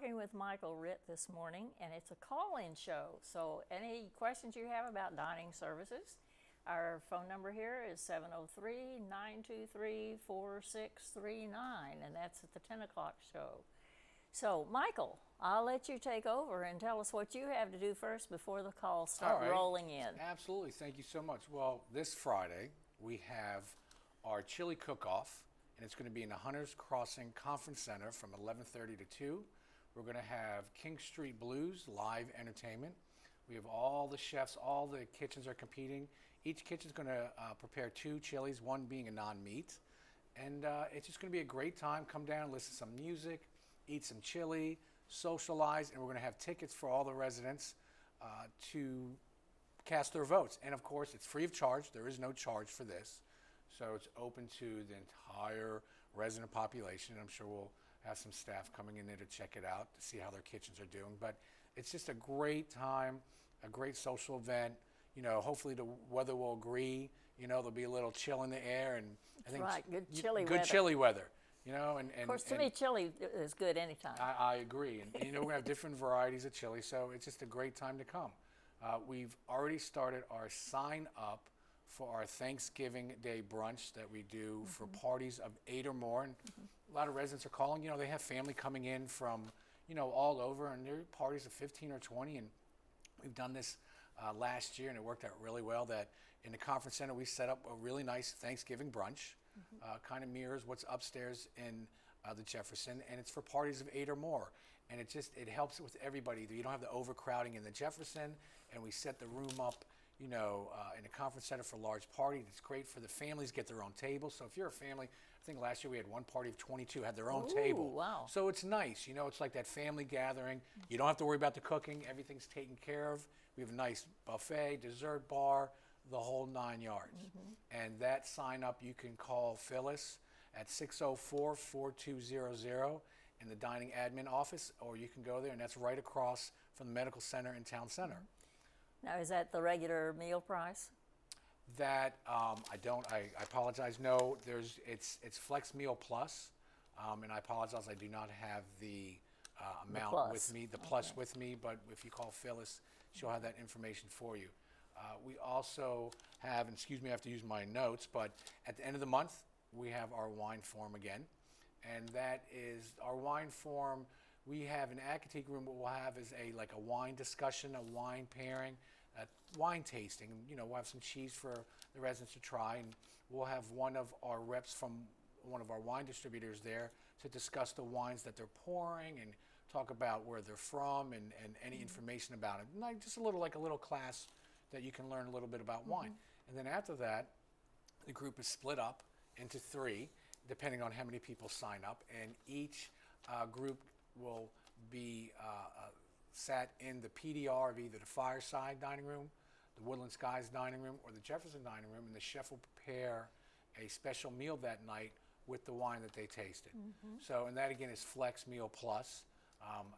talking with Michael Ritt this morning, and it's a call-in show. So any questions you have about dining services, our phone number here is 703-923-4639, and that's at the 10 o'clock show. So, Michael, I'll let you take over and tell us what you have to do first before the calls start rolling in. Absolutely. Thank you so much. Well, this Friday, we have our chili cook-off, and it's going to be in the Hunters Crossing Conference Center from 11:30 to 2. We're going to have King Street Blues live entertainment. We have all the chefs, all the kitchens are competing. Each kitchen is going to prepare 2 chilies, one being a non-meat. And it's just going to be a great time. Come down, listen to some music, eat some chili, socialize, and we're going to have tickets for all the residents to cast their votes. And of course, it's free of charge. There is no charge for this. So it's open to the entire resident population. I'm sure we'll have some staff coming in there to check it out, to see how their kitchens are doing. But it's just a great time, a great social event. You know, hopefully the weather will agree. You know, there'll be a little chill in the air, and I think good chilly weather. Good chilly weather. You know, and of course, to me, chili is good anytime. I agree, and you know, we're gonna have different varieties of chili, so it's just a great time to come. We've already started our sign up for our Thanksgiving Day brunch that we do for parties of 8 or more, and a lot of residents are calling. You know, they have family coming in from, you know, all over, and there are parties of 15 or 20, and we've done this last year, and it worked out really well. That in the conference center, we set up a really nice Thanksgiving brunch. Kind of mirrors what's upstairs in the Jefferson, and it's for parties of 8 or more. And it helps with everybody. You don't have the overcrowding in the Jefferson, and we set the room up, you know, in a conference center for a large party. It's great for the families, get their own table. So if you're a family, I think last year we had one party of 22 had their own table. Wow. So it's nice, you know, it's like that family gathering. You don't have to worry about the cooking. Everything's taken care of. We have a nice buffet, dessert bar, the whole 9 yards. And that sign up, you can call Phyllis at 604-4200 in the dining admin office, or you can go there, and that's right across from the medical center in Town Center. Now, is that the regular meal price? That I apologize. No, it's Flex Meal Plus, and I apologize. I do not have the amount with me, the plus with me. But if you call Phyllis, she'll have that information for you. We also have, and excuse me, I have to use my notes, but at the end of the month, we have our wine forum again, and that is our wine forum. We have an Akatik room. What we'll have is like a wine discussion, a wine pairing, a wine tasting. You know, we'll have some cheese for the residents to try, and we'll have one of our reps from one of our wine distributors there to discuss the wines that they're pouring and talk about where they're from and any information about it. Like just a little class that you can learn a little bit about wine. And then after that, the group is split up into 3, depending on how many people sign up, and each group will be sat in the PDR of either the Fireside dining room, the Woodland Skies dining room, or the Jefferson dining room, and the chef will prepare a special meal that night with the wine that they tasted. So, and that again is Flex Meal Plus.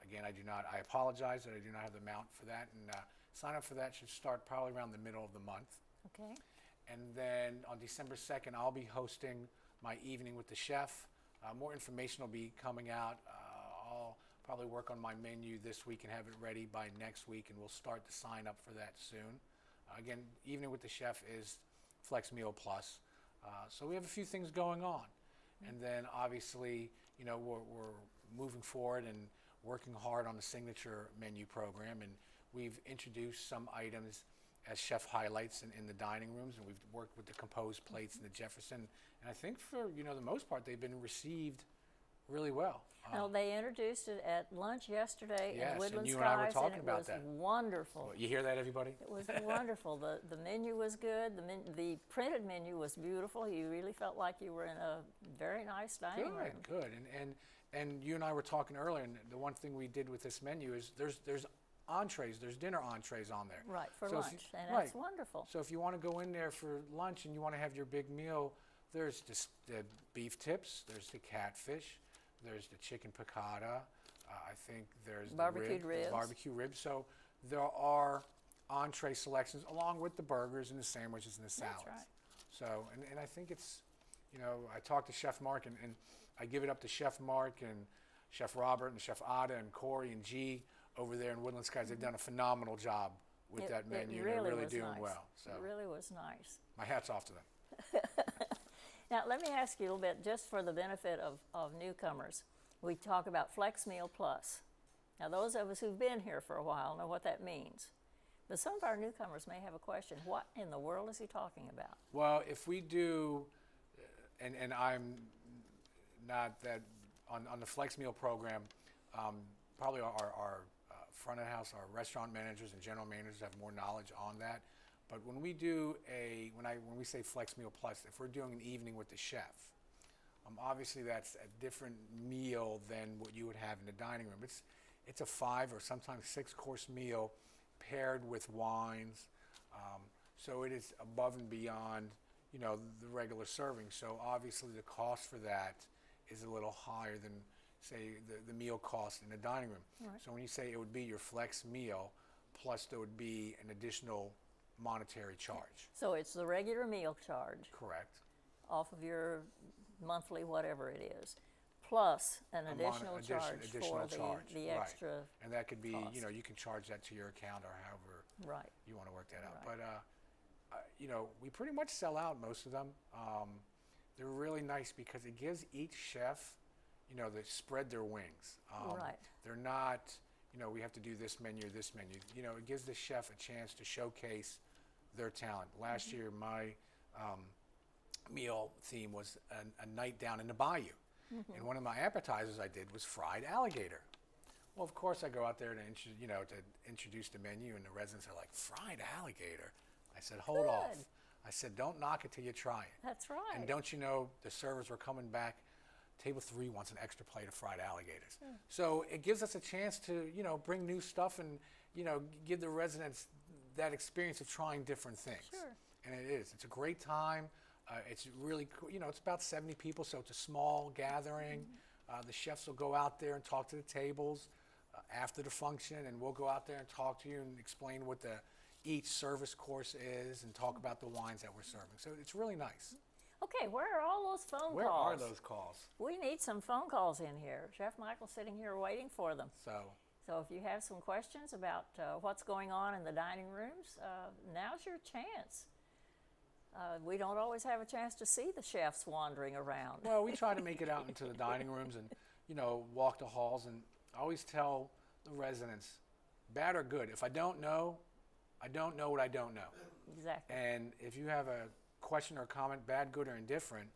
Again, I apologize that I do not have the amount for that, and sign up for that should start probably around the middle of the month. Okay. And then on December 2nd, I'll be hosting my evening with the chef. More information will be coming out. I'll probably work on my menu this week and have it ready by next week, and we'll start to sign up for that soon. Again, evening with the chef is Flex Meal Plus. So we have a few things going on. And then obviously, you know, we're moving forward and working hard on the signature menu program, and we've introduced some items as chef highlights in the dining rooms, and we've worked with the composed plates in the Jefferson, and I think for, you know, the most part, they've been received really well. Well, they introduced it at lunch yesterday in Woodland and you Skies, and I were talking about that. It was wonderful. Well, you hear that, everybody? It was wonderful. The menu was good. The printed menu was beautiful. You really felt like you were in a very nice dining room. Good. And you and I were talking earlier, and the one thing we did with this menu is there's entrees, there's dinner entrees on there. Right, for lunch, and that's wonderful. So if you want to go in there for lunch and you want to have your big meal, there's the beef tips, there's the catfish, there's the chicken piccata, I think there's barbecued ribs. Barbecue ribs. So there are entree selections along with the burgers and the sandwiches and the salads. That's right. So, and I think it's, you know, I talked to Chef Mark, and I give it up to Chef Mark and Chef Robert and Chef Ada and Corey and G over there in Woodland Skies, they've done a phenomenal job with that menu. It really They're really was doing nice. well. So It really was nice. my hat's off to them. Now, let me ask you a little bit, just for the benefit of newcomers. We talk about Flex Meal Plus. Now, those of us who've been here for a while know what that means. But some of our newcomers may have a question. What in the world is he talking about? Well, if we do, and I'm not that, on the Flex Meal program, probably our front of house, our restaurant managers and general managers have more knowledge on that. But when we do when we say Flex Meal Plus, if we're doing an evening with the chef, obviously that's a different meal than what you would have in the dining room. It's a 5 or sometimes 6 course meal paired with wines. So it is above and beyond, the regular serving. So obviously the cost for that is a little higher than, say, the meal cost in the dining room. Right. So when you say it would be your flex meal, plus there would be an additional monetary charge. So it's the regular meal charge Correct. off of your monthly whatever it is, plus an additional charge for the right. extra. And that could be, cost. You can charge that to your account or however Right. you want to work that out. Right. But, we pretty much sell out most of them. They're really nice because it gives each chef, they spread their wings. Right. They're not, we have to do this menu. It gives the chef a chance to showcase their talent. Last year, my meal theme was a night down in the bayou. And one of my appetizers I did was fried alligator. Well, of course, I go out there to introduce the menu, and the residents are like, fried alligator? I said, hold off. I said, don't knock it till you try it. That's right. And don't you know, the servers were coming back, table 3 wants an extra plate of fried alligators. So it gives us a chance to, bring new stuff and, give the residents that experience of trying different things. Sure. And it is. It's a great time. It's really cool. It's about 70 people, so it's a small gathering. The chefs will go out there and talk to the tables after the function, and we'll go out there and talk to you and explain what each service course is and talk about the wines that we're serving. So it's really nice. Okay, where are all those phone calls? Where are those calls? We need some phone calls in here. Chef Michael's sitting here waiting for them. So if you have some questions about what's going on in the dining rooms, now's your chance. We don't always have a chance to see the chefs wandering around. Well, we try to make it out into the dining rooms and, walk the halls. And I always tell the residents, bad or good, if I don't know what I don't know. Exactly. And if you have a question or comment, bad, good, or indifferent,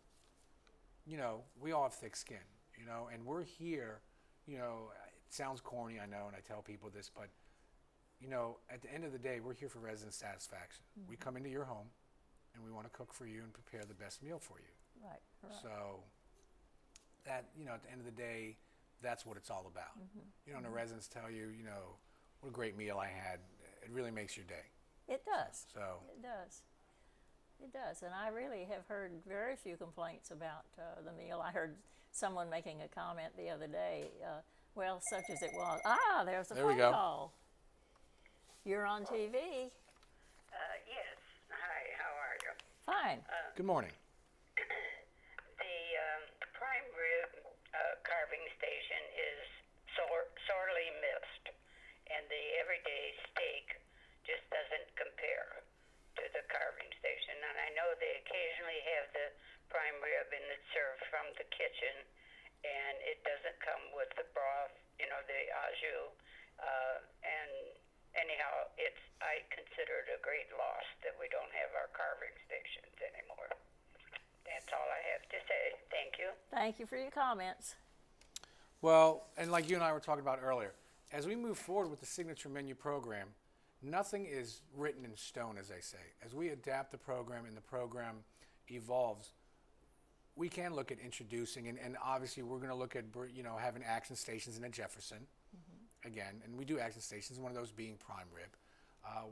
we all have thick skin, and we're here, it sounds corny, I know, and I tell people this, but, at the end of the day, we're here for resident satisfaction. We come into your home, and we want to cook for you and prepare the best meal for you. Right. So that, at the end of the day, that's what it's all about. And the residents tell you, what a great meal I had. It really makes your day. It does. So It does. It does. And I really have heard very few complaints about the meal. I heard someone making a comment the other day, well, such as it was. There's a There we phone go. call. You're on TV. Yes. Hi, how are you? Fine. good morning. The prime rib carving station is sorely missed, and the everyday steak just doesn't compare to the carving station. And I know they occasionally have the prime rib and it's served from the kitchen, and it doesn't come with the broth, the au jus. And anyhow, I consider it a great loss that we don't have our carving stations anymore. That's all I have to say. Thank you. Thank you for your comments. Well, and like you and I were talking about earlier, as we move forward with the signature menu program, nothing is written in stone, as they say. As we adapt the program and the program evolves, we can look at introducing, and obviously we're going to look at, having action stations in a Jefferson, again, and we do action stations, one of those being prime rib.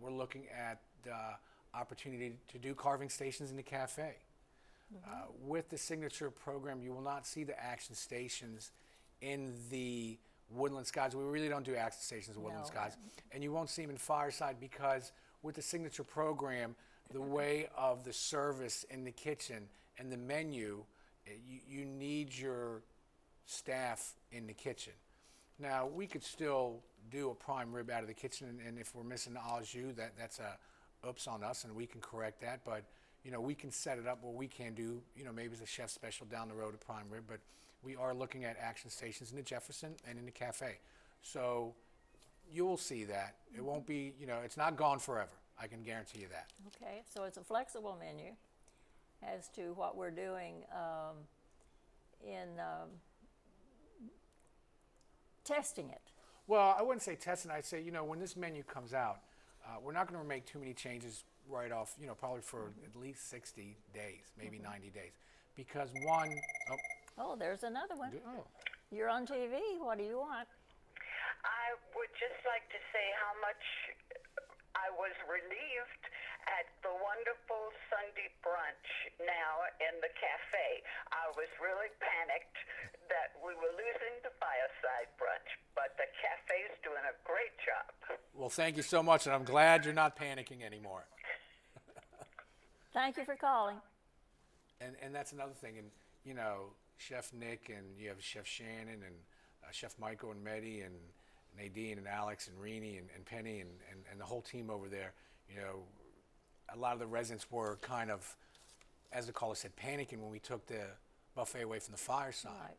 We're looking at the opportunity to do carving stations in the cafe. With the signature program, you will not see the action stations in the Woodland Skies. We really don't do action stations in Woodland No. Skies. And you won't see them in Fireside because with the signature program, the way of the service in the kitchen and the menu, you need your staff in the kitchen. Now, we could still do a prime rib out of the kitchen, and if we're missing the au jus, that's a oops on us, and we can correct that. But, you know, we can set it up where we can do, you know, maybe it's a chef special down the road, a prime rib, but we are looking at action stations in the Jefferson and in the cafe. So you will see that. It won't be, you know, it's not gone forever. I can guarantee you that. Okay, so it's a flexible menu as to what we're doing in testing it. Well, I wouldn't say testing. I'd say, you know, when this menu comes out, we're not going to make too many changes right off, you know, probably for at least 60 days, maybe 90 days. Because one, Oh, there's another one. oh, You're on TV. What do you want? I would just like to say how much I was relieved at the wonderful Sunday brunch now in the cafe. I was really panicked that we were losing the fireside brunch, but the cafe's doing a great job. well, thank you so much, and I'm glad you're not panicking anymore. Thank you for calling. And that's another thing. And, you know, Chef Nick, and you have Chef Shannon, and Chef Michael, and Mehdi, and Nadine, and Alex, and Renee, and Penny, and the whole team over there. You know, a lot of the residents were kind of, as the caller said, panicking when we took the buffet away from the fireside. Right.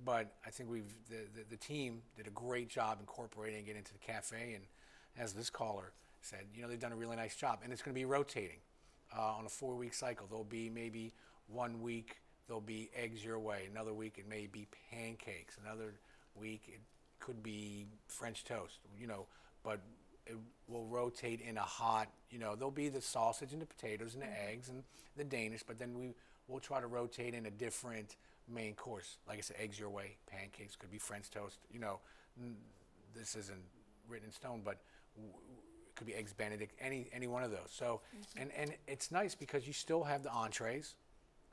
But I think the team did a great job incorporating it into the cafe, and as this caller said, you know, they've done a really nice job, and it's going to be rotating on a 4-week cycle. There'll be maybe 1 week there'll be eggs your way, another week it may be pancakes, another week it could be French toast, you know, but it will rotate in a hot, you know, there'll be the sausage and the potatoes and the eggs and the Danish, but then we'll try to rotate in a different main course. Like I said, eggs your way, pancakes, could be French toast, you know, this isn't written in stone, but it could be eggs Benedict, any one of those. So, and it's nice because you still have the entrees,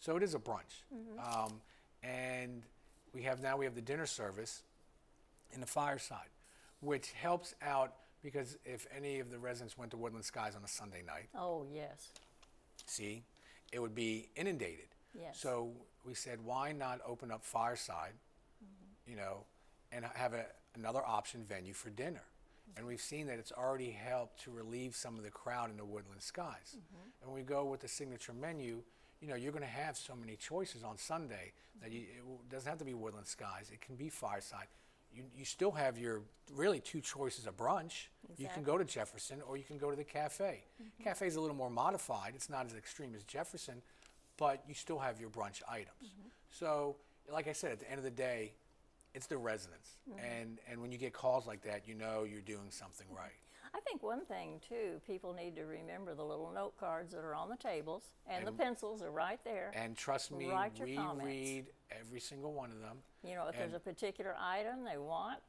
so it is a brunch. And we have the dinner service in the fireside, which helps out because if any of the residents went to Woodland Skies on a Sunday night, Oh, yes. see, it would be inundated. Yes. So we said, why not open up fireside, you know, and have another option venue for dinner? And we've seen that it's already helped to relieve some of the crowd in the Woodland Skies. And when we go with the signature menu, you know, you're going to have so many choices on Sunday that it doesn't have to be Woodland Skies. It can be fireside. You still have your really 2 choices of brunch. You can go to Jefferson or you can go to the cafe. Cafe is a little more modified. It's not as extreme as Jefferson, but you still have your brunch items. So, like I said, at the end of the day, it's the residents. And when you get calls like that, you know you're doing something right. I think one thing, too, people need to remember the little note cards that are on the tables, and the pencils are right there. And trust me, Write your we comments. read every single one of them. You know, if there's a particular item they want,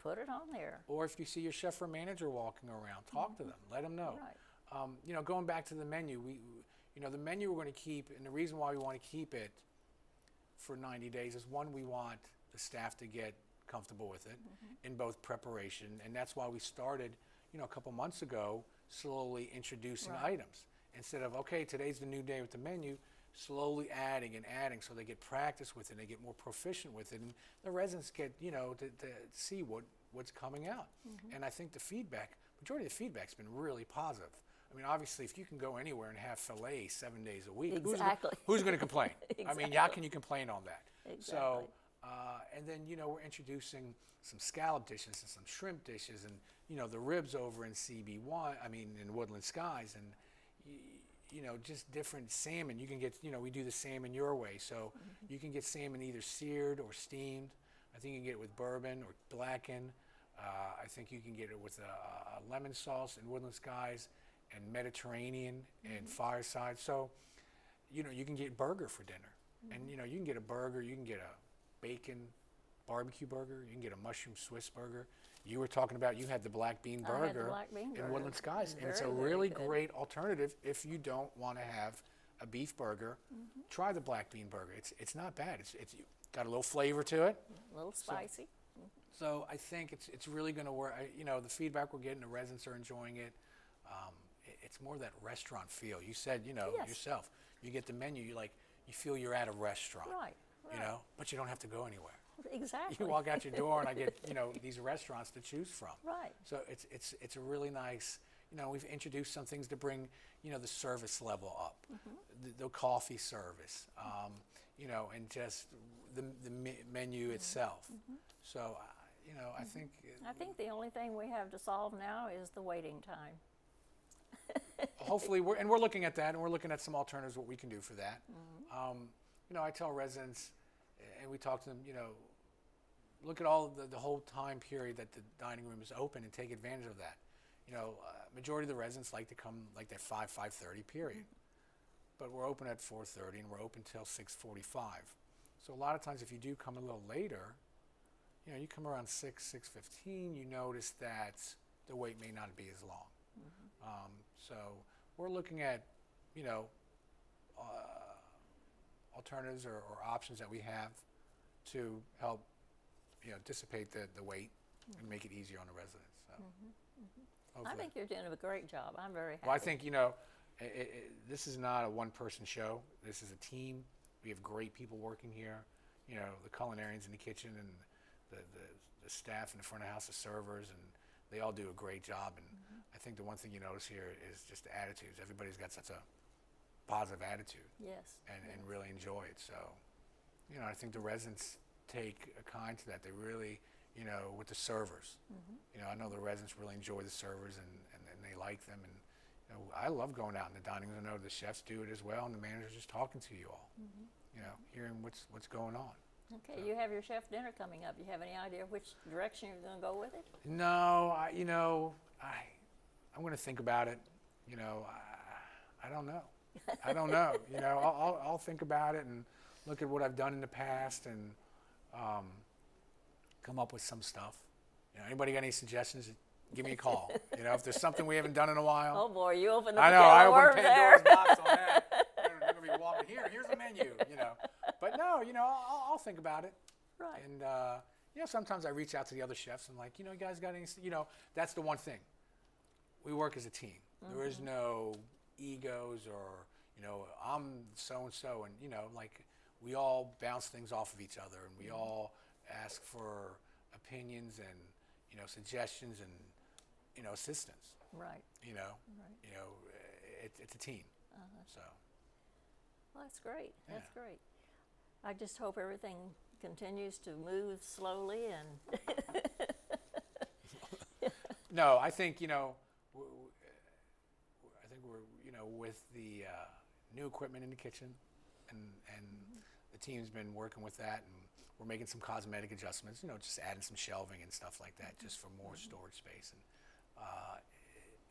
put it on there. Or if you see your chef or manager walking around, talk to them, let them know. Right. You know, going back to the menu, you know, the menu we're going to keep, and the reason why we want to keep it for 90 days is, one, we want the staff to get comfortable with it in both preparation, and that's why we started, you know, a couple months ago, slowly introducing items. Instead of, okay, today's the new day with the menu, slowly adding and adding so they get practice with it, and they get more proficient with it, and the residents get, you know, to see what's coming out. And I think majority of the feedback's been really positive. I mean, obviously, if you can go anywhere and have filet 7 days a week, Exactly. who's going to complain? Exactly. I mean, how can you complain on that? Exactly. So, and then, you know, we're introducing some scallop dishes and some shrimp dishes, and, you know, the ribs over in in Woodland Skies, and, you know, just different salmon. You can get, you know, we do the salmon your way, so you can get salmon either seared or steamed. I think you can get it with bourbon or blackened. I think you can get it with a lemon sauce in Woodland Skies, and Mediterranean and fireside. So, you know, you can get burger for dinner. And, you know, you can get a burger, you can get a bacon barbecue burger, you can get a mushroom Swiss burger. You were talking about, you had the black bean I had the burger black bean in burger. Woodland Skies. And it's a Very, very really good. great alternative if you don't want to have a beef burger. Try the black bean burger. It's not bad. It's got a little flavor to it. A little spicy. So I think it's really going to work. You know, the feedback we're getting, the residents are enjoying it. It's more that restaurant feel. You said, you know, Yes. yourself, you get the menu, you feel you're at a restaurant. Right, You right. know, but you don't have to go anywhere. Exactly. You walk out your door and I get, these restaurants to choose from. Right. So it's a really nice, we've introduced some things to bring, the service level up, the coffee service, and just the menu itself. So, I think. I think the only thing we have to solve now is the waiting time. Hopefully, we're looking at that, and we're looking at some alternatives, what we can do for that. I tell residents, and we talk to them, look at all the whole time period that the dining room is open and take advantage of that. Majority of the residents like to come like that 5:30 period, but we're open at 4:30 and we're open till 6:45. So a lot of times, if you do come a little later, you come around 6:15, you notice that the wait may not be as long. So we're looking at, alternatives or options that we have to help, dissipate the wait and make it easier on the residents. So I think you're doing a great job. I'm very happy. well, I think, this is not a one-person show. This is a team. We have great people working here. The culinarians in the kitchen and the staff in the front of house, the servers, and they all do a great job. And I think the one thing you notice here is just the attitudes. Everybody's got such a positive attitude. Yes. And really enjoy it. So, I think the residents take a kind to that. They really, with the servers. I know the residents really enjoy the servers and they like them. And I love going out in the dining room. I know the chefs do it as well, and the managers just talking to you all. Hearing what's going on. Okay, you have your chef dinner coming up. You have any idea which direction you're going to go with it? No, I'm going to think about it. I don't know. I don't know. I'll think about it and look at what I've done in the past and come up with some stuff. Anybody got any suggestions? Give me a call. If there's something we haven't done in a while. Oh boy, you opened up I a know. can I of opened worms Pandora's there. box on that. They're going to be walking here. Here's the menu. But no, I'll think about it. Right. And sometimes I reach out to the other chefs and like, you guys got any? That's the one thing. We work as a team. There is no egos or I'm so and so, and like we all bounce things off of each other, and we all ask for opinions and suggestions and assistance. Right. It's a team. So. Well, that's great. Yeah. That's great. I just hope everything continues to move slowly and. No, I think I think we're with the new equipment in the kitchen, and the team's been working with that, and we're making some cosmetic adjustments. Just adding some shelving and stuff like that, just for more storage space, and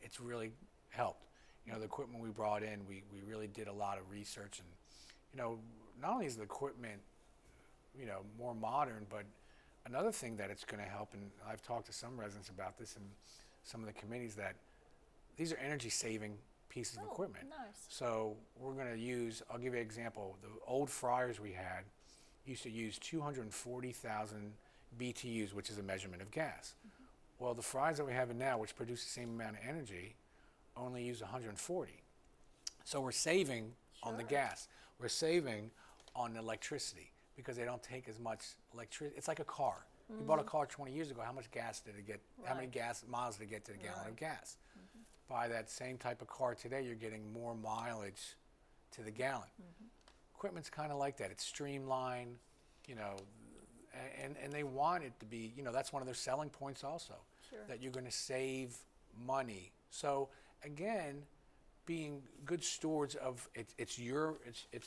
it's really helped. The equipment we brought in, we really did a lot of research, and not only is the equipment more modern, but another thing that it's going to help, and I've talked to some residents about this and some of the committees, that these are energy saving pieces of equipment. Nice. So we're going to use, I'll give you an example, the old fryers we had used to use 240,000 BTUs, which is a measurement of gas. Well, the fryers that we have now, which produce the same amount of energy, only use 140. So we're saving on the gas. We're saving on the electricity because they don't take as much electricity. It's like a car. You bought a car 20 years ago. How much gas did it get? How many miles did it get to the gallon of gas? Buy that same type of car today, you're getting more mileage to the gallon. Equipment's kind of like that. It's streamlined, and they want it to be, that's one of their selling points also, that you're going to save money. So again, being good stewards of it's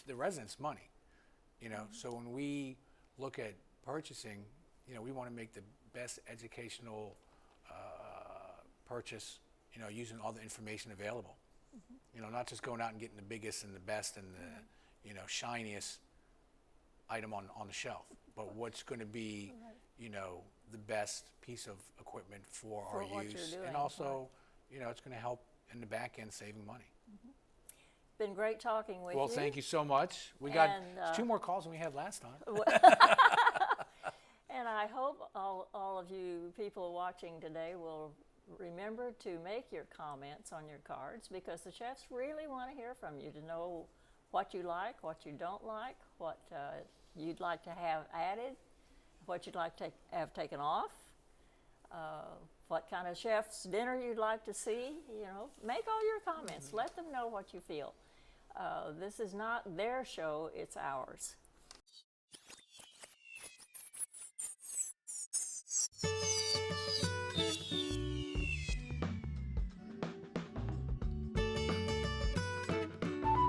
the residents' money, So when we look at purchasing, we want to make the best educational purchase, using all the information available. Not just going out and getting the biggest and the best and the, shiniest item on the shelf, but what's going to be, the best piece of equipment for our what use, you're doing, and also, it's going to help in the back end saving money. Been great talking with you. Well, thank you so much. We got And, 2 more calls than we had last time. And I hope all of you people watching today will remember to make your comments on your cards, because the chefs really want to hear from you, to know what you like, what you don't like, what you'd like to have added, what you'd like to have taken off, what kind of chef's dinner you'd like to see. You know, make all your comments. Let them know what you feel. This is not their show, it's ours.